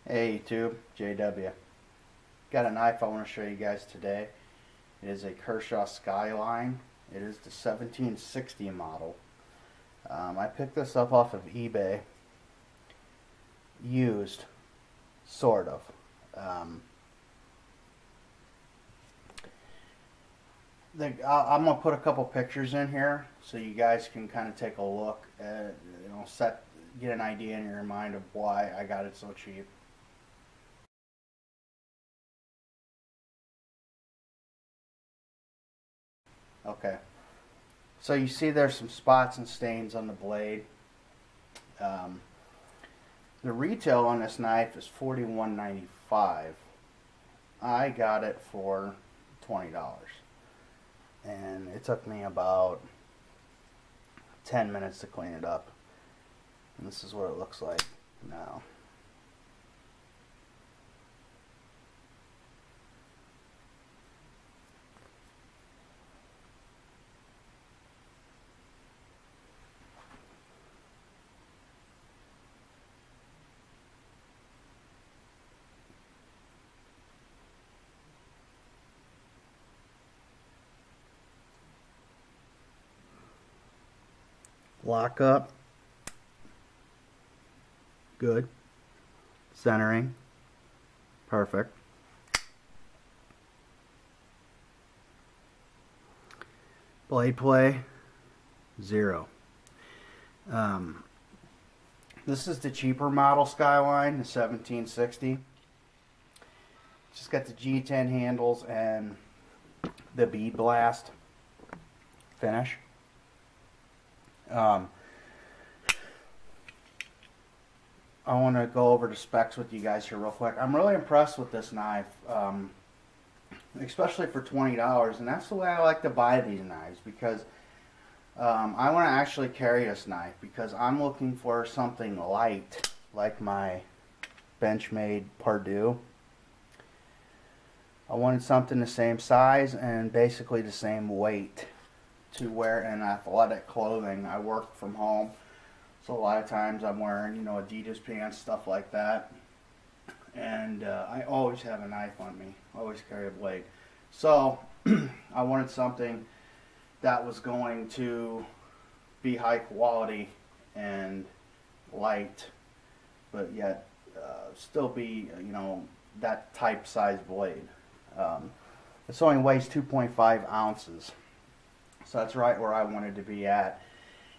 Hey YouTube, JW. Got a knife I want to show you guys today. It is a Kershaw Skyline. It is the 1760 model. I picked this up off of eBay. Used, sort of. I'm going to put a couple pictures in here so you guys can kind of take a look at, get an idea in your mind of why I got it so cheap. Okay, so you see there's some spots and stains on the blade. The retail on this knife is $41.95. I got it for $20, and it took me about 10 minutes to clean it up, and this is what it looks like now. Lock up, good. Centering, perfect. Blade play, 0. This is the cheaper model Skyline, the 1760. Just got the G10 handles and the bead blast finish. I want to go over the specs with you guys here real quick. I'm really impressed with this knife, especially for $20, and that's the way I like to buy these knives, because I want to actually carry this knife, because I'm looking for something light like my Benchmade Purdue. I wanted something the same size and basically the same weight to wear in athletic clothing. I work from home, so a lot of times I'm wearing, Adidas pants, stuff like that, and I always have a knife on me, always carry a blade. So I wanted something that was going to be high quality and light, but yet still be, that type size blade. This only weighs 2.5 ounces. So that's right where I wanted to be at.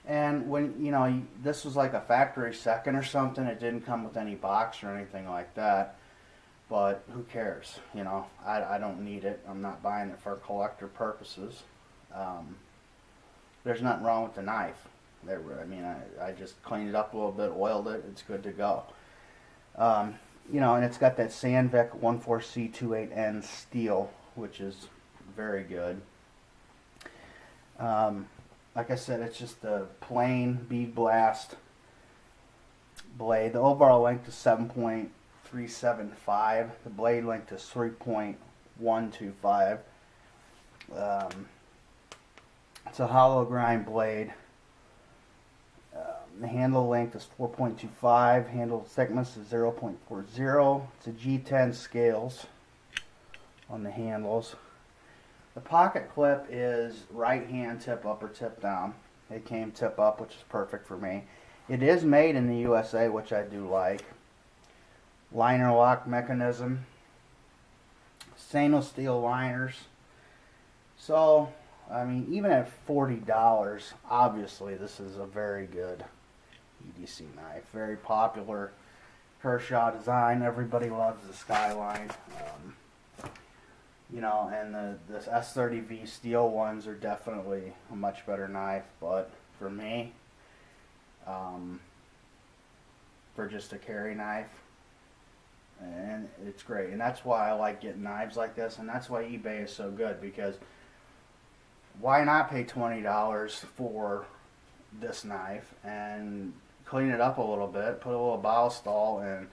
And when, this was like a factory second or something, it didn't come with any box or anything like that. But who cares? I don't need it. I'm not buying it for collector purposes. There's nothing wrong with the knife. I just cleaned it up a little bit, oiled it, it's good to go. And it's got that Sandvik 14C28N steel, which is very good. Like I said, it's just a plain bead blast blade. The overall length is 7.375. The blade length is 3.125. It's a hollow grind blade. The handle length is 4.25. Handle thickness is 0.40. It's a G10 scales on the handles. The pocket clip is right hand tip up or tip down. It came tip up, which is perfect for me. It is made in the USA, which I do like. Liner lock mechanism. Stainless steel liners. So, even at $40, obviously this is a very good EDC knife. Very popular Kershaw design. Everybody loves the Skyline. And the S30V steel ones are definitely a much better knife, but for me, for just a carry knife, and it's great. And that's why I like getting knives like this, and that's why eBay is so good, because why not pay $20 for this knife and clean it up a little bit, put a little Ballistol, and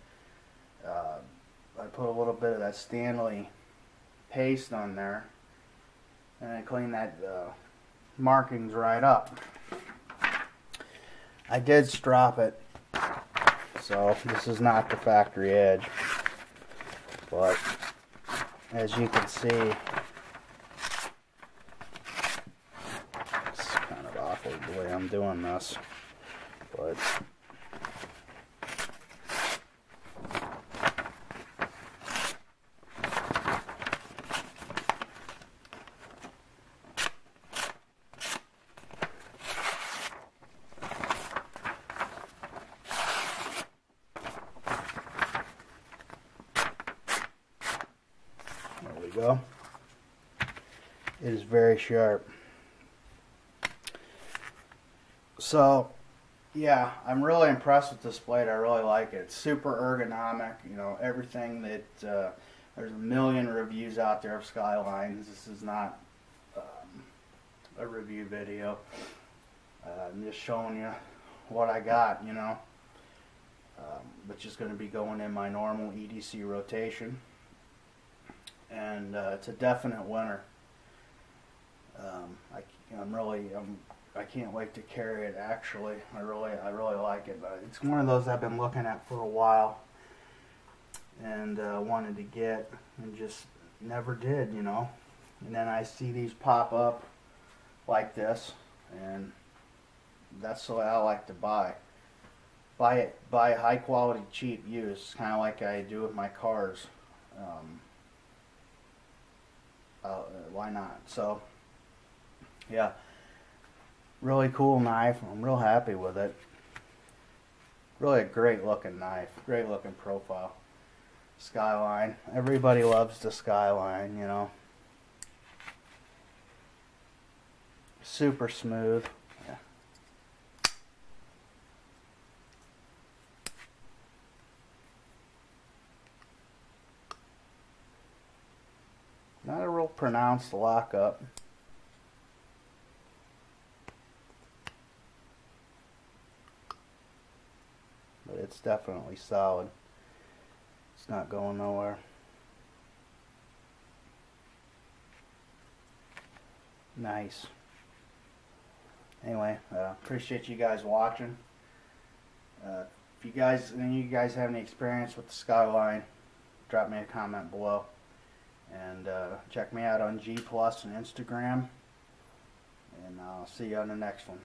I put a little bit of that Stanley paste on there, and I clean that markings right up. I did strop it So this is not the factory edge, but as you can see, it's kind of awkward the way I'm doing this, but there we go. It is very sharp. So yeah, I'm really impressed with this blade. I really like it. It's super ergonomic. You know, everything that there's a million reviews out there of Skylines. This is not a review video. I'm just showing you what I got, you know, which is going to be going in my normal EDC rotation, and it's a definite winner. I can't wait to carry it. Actually, I really like it. It's one of those I've been looking at for a while and wanted to get and just never did, you know. And then I see these pop up like this, and that's the way I like to buy high quality, cheap use, kind of like I do with my cars. Why not? So yeah, really cool knife. I'm real happy with it. Really a great looking knife, great looking profile. Skyline, everybody loves the Skyline, you know. Super smooth. Yeah. Not a real pronounced lockup. But it's definitely solid. It's not going nowhere. Nice. Anyway, appreciate you guys watching. If any of you guys have any experience with the Skyline, drop me a comment below. And check me out on G+ and Instagram. And I'll see you on the next one.